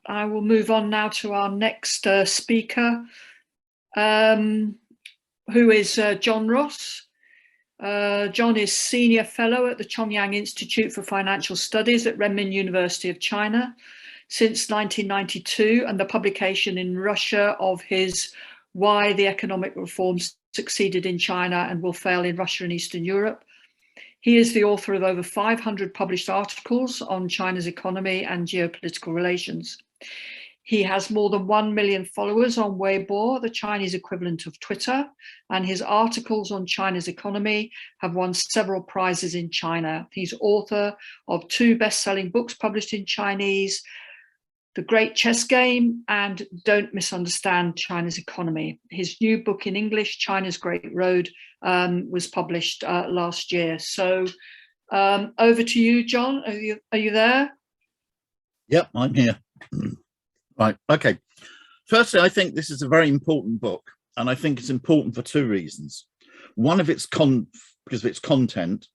I will move on now to our next speaker, who is John Ross. John is Senior Fellow at the Chongyang Institute for Financial Studies at Renmin University of China since 1992, and the publication in Russia of his Why the Economic Reforms Succeeded in China and Will Fail in Russia and Eastern Europe. He is the author of over 500 published articles on China's economy and geopolitical relations. He has more than 1 million followers on Weibo, the Chinese equivalent of Twitter, and his articles on China's economy have won several prizes in China. He's author of 2 best-selling books published in Chinese, The Great Chess Game and Don't Misunderstand China's Economy. His new book in English, China's Great Road, was published last year. So over to you, John. Are you there? Yep, I'm here. Right, okay. Firstly, I think this is a very important book, and I think it's important for 2 reasons. One of because of its content,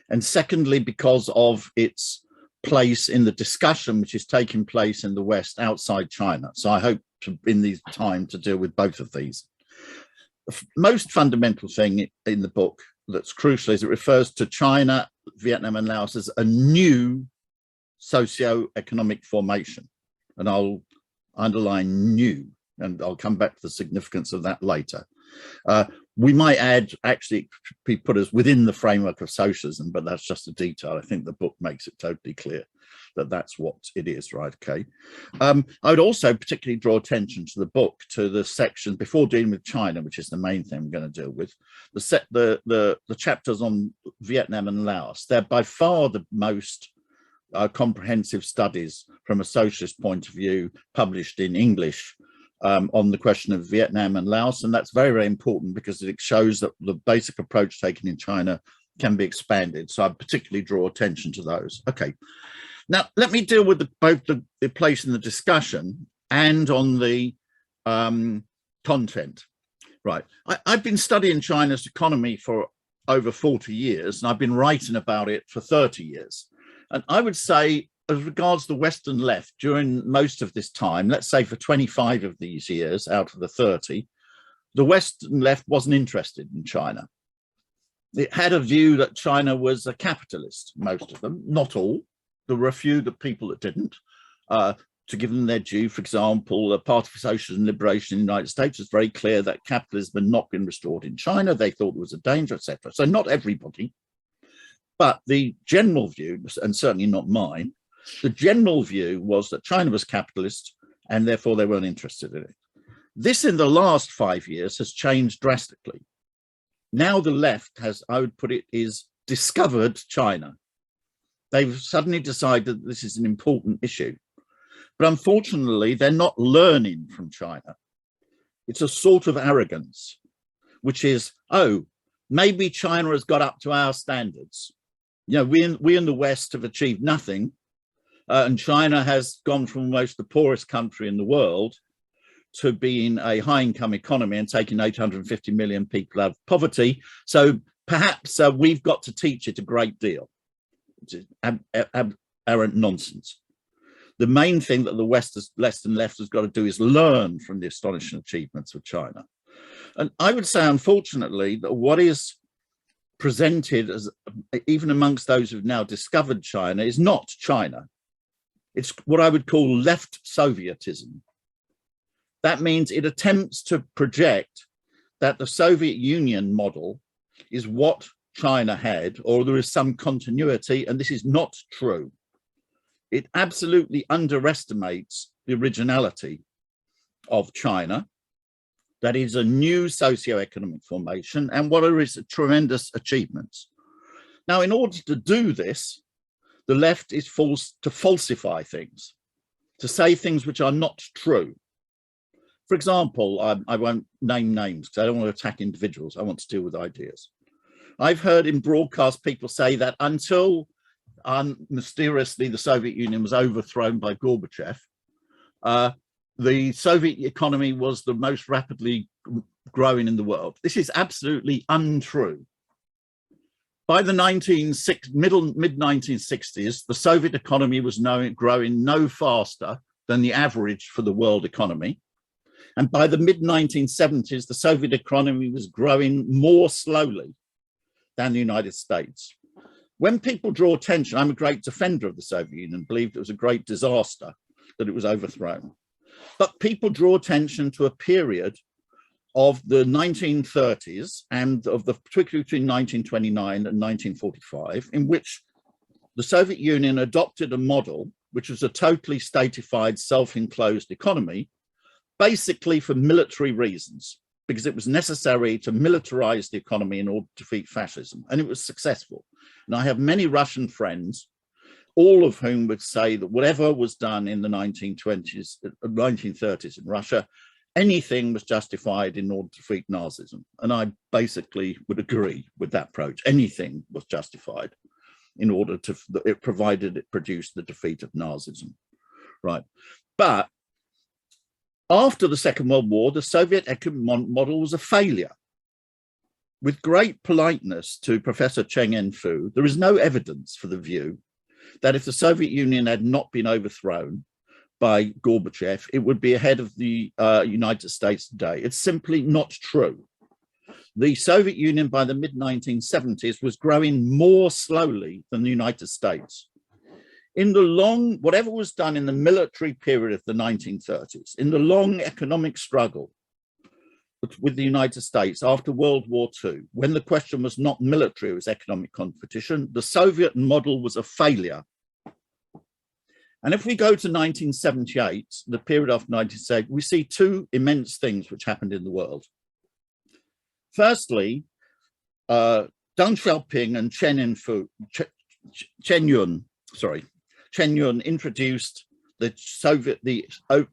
and secondly, because of its place in the discussion which is taking place in the West outside China. So I hope in this time to deal with both of these. The most fundamental thing in the book that's crucial is it refers to China, Vietnam and Laos as a new socio-economic formation. And I'll underline new, and I'll come back to the significance of that later. We might add, actually, be put us within the framework of socialism, but that's just a detail. I think the book makes it totally clear that that's what it is, right? Okay. I would also particularly draw attention to the book, to the section before dealing with China, which is the main thing I'm going to deal with. The chapters on Vietnam and Laos. They're by far the most comprehensive studies from a socialist point of view published in English on the question of Vietnam and Laos, and that's very, very important because it shows that the basic approach taken in China can be expanded. So I particularly draw attention to those. Okay, now let me deal with both the place in the discussion and on the content. Right, I've been studying China's economy for over 40 years, and I've been writing about it for 30 years. And I would say, as regards the Western left, during most of this time, let's say for 25 of these years out of the 30, the Western left wasn't interested in China. It had a view that China was a capitalist, most of them, not all. There were a few people that didn't. To give them their due, for example, the Party for Socialism and Liberation in the United States was very clear that capitalism had not been restored in China. They thought it was a danger, etc. So not everybody. But the general view, and certainly not mine, the general view was that China was capitalist and therefore they weren't interested in it. This in the last 5 years has changed drastically. Now the left has, I would put it, is discovered China. They've suddenly decided that this is an important issue. But unfortunately, they're not learning from China. It's a sort of arrogance, which is, oh, maybe China has got up to our standards. You know, we in the West have achieved nothing, and China has gone from almost the poorest country in the world to being a high-income economy and taking 850 million people out of poverty. So perhaps we've got to teach it a great deal. It's arrant nonsense. The main thing that the Western left has got to do is learn from the astonishing achievements of China. And I would say, unfortunately, that what is presented as, even amongst those who've now discovered China, is not China. It's what I would call left Sovietism. That means it attempts to project that the Soviet Union model is what China had, or there is some continuity, and this is not true. It absolutely underestimates the originality of China. That is a new socio-economic formation and what are its tremendous achievements. Now, in order to do this, the left is forced to falsify things, to say things which are not true. For example, I won't name names because I don't want to attack individuals. I want to deal with ideas. I've heard in broadcast people say that until mysteriously the Soviet Union was overthrown by Gorbachev, the Soviet economy was the most rapidly growing in the world. This is absolutely untrue. By the mid-1960s, the Soviet economy was growing no faster than the average for the world economy. And by the mid-1970s, the Soviet economy was growing more slowly than the United States. When people draw attention, I'm a great defender of the Soviet Union, believed it was a great disaster that it was overthrown. But people draw attention to a period of the 1930s and particularly between 1929 and 1945, in which the Soviet Union adopted a model which was a totally statified, self-enclosed economy, basically for military reasons, because it was necessary to militarize the economy in order to defeat fascism, and it was successful. And I have many Russian friends, all of whom would say that whatever was done in the 1920s, 1930s in Russia, anything was justified in order to defeat Nazism. And I basically would agree with that approach. Anything was justified in order to, provided it produced the defeat of Nazism, right? But after the Second World War, the Soviet economic model was a failure. With great politeness to Professor Cheng En-fu, there is no evidence for the view that if the Soviet Union had not been overthrown by Gorbachev, it would be ahead of the United States today. It's simply not true. The Soviet Union by the mid-1970s was growing more slowly than the United States. In the long, whatever was done in the military period of the 1930s, in the long economic struggle with the United States after World War II, when the question was not military, it was economic competition, the Soviet model was a failure. And if we go to 1978, the period after 1978, we see two immense things which happened in the world. Firstly, Deng Xiaoping and Chen Yun introduced the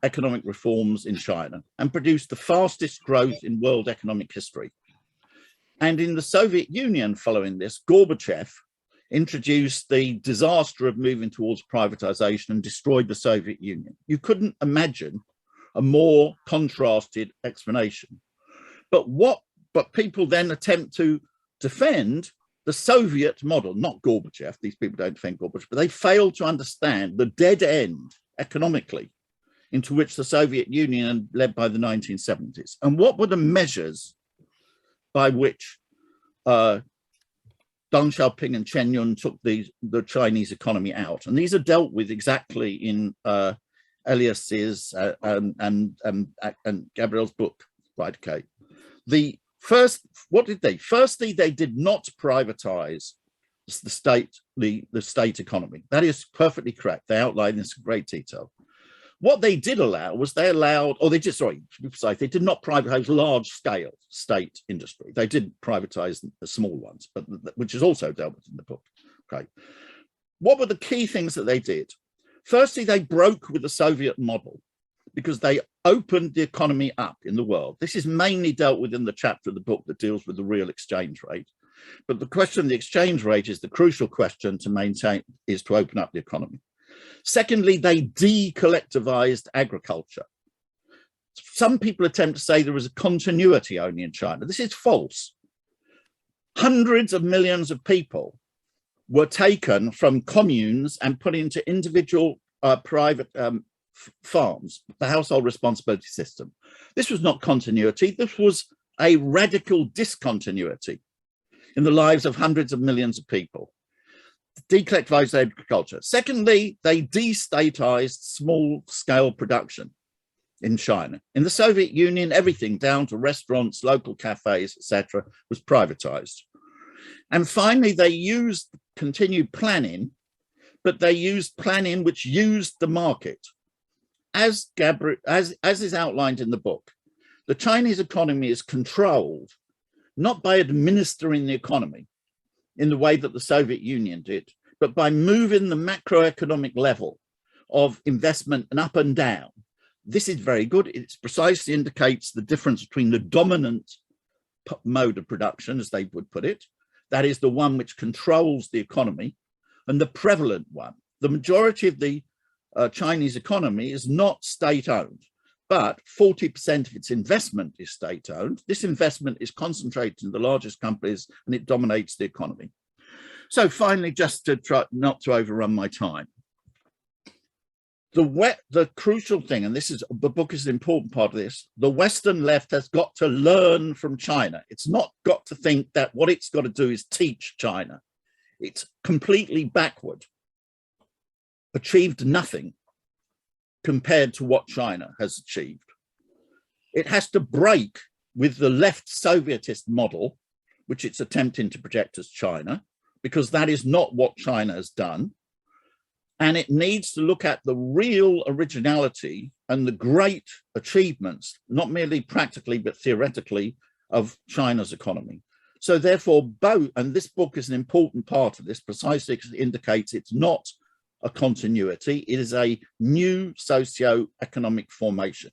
economic reforms in China and produced the fastest growth in world economic history. And in the Soviet Union following this, Gorbachev introduced the disaster of moving towards privatization and destroyed the Soviet Union. You couldn't imagine a more contrasted explanation. But people then attempt to defend the Soviet model, not Gorbachev. These people don't defend Gorbachev, but they fail to understand the dead end economically into which the Soviet Union led by the 1970s. And what were the measures by which Deng Xiaoping and Chen Yun took the Chinese economy out? And these are dealt with exactly in Elias's and Gabriel's book, right? Okay. What did they? Firstly, they did not privatize the state economy. That is perfectly correct. They outline this in great detail. What they did allow was they did not privatize large-scale state industry. They did privatize the small ones, but which is also dealt with in the book. Okay. What were the key things that they did? Firstly, they broke with the Soviet model because they opened the economy up in the world. This is mainly dealt with in the chapter of the book that deals with the real exchange rate. But the question of the exchange rate is the crucial question to maintain, is to open up the economy. Secondly, they decollectivized agriculture. Some people attempt to say there was a continuity only in China. This is false. Hundreds of millions of people were taken from communes and put into individual private farms, the household responsibility system. This was not continuity. This was a radical discontinuity in the lives of hundreds of millions of people. Decollectivized agriculture. Secondly, they destatized small-scale production in China. In the Soviet Union, everything down to restaurants, local cafes, etc., was privatized. And finally, they used continued planning, but they used planning which used the market. As is outlined in the book, the Chinese economy is controlled not by administering the economy in the way that the Soviet Union did, but by moving the macroeconomic level of investment and up and down. This is very good. It precisely indicates the difference between the dominant mode of production, as they would put it, that is the one which controls the economy, and the prevalent one. The majority of the Chinese economy is not state-owned, but 40% of its investment is state-owned. This investment is concentrated in the largest companies and it dominates the economy. So finally, just to try not to overrun my time, The crucial thing, and this is the book is an important part of this, the Western left has got to learn from China. It's not got to think that what it's got to do is teach China. It's completely backward, achieved nothing compared to what China has achieved. It has to break with the left Sovietist model, which it's attempting to project as China, because that is not what China has done. And it needs to look at the real originality and the great achievements, not merely practically, but theoretically, of China's economy. So therefore, both, and this book is an important part of this, precisely because it indicates it's not a continuity, it is a new socio-economic formation.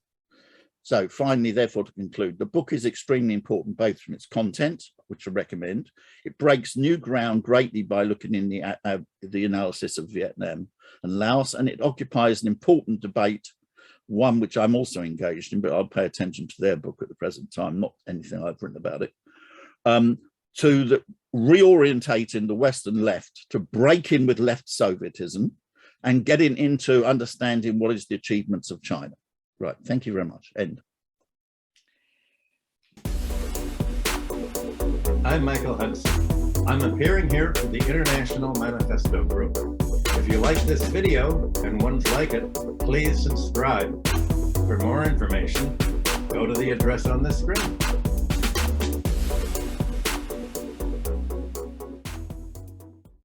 So finally, therefore, to conclude, the book is extremely important, both from its content, which I recommend. It breaks new ground greatly by looking in the analysis of Vietnam and Laos, and it occupies an important debate, one which I'm also engaged in, but I'll pay attention to their book at the present time, not anything I've written about it, to reorientating the Western left, to break in with left Sovietism and getting into understanding what is the achievements of China. Right, thank you very much. End. I'm Michael Hudson. I'm appearing here for the International Manifesto Group. If you like this video and ones like it, please subscribe. For more information, go to the address on the screen.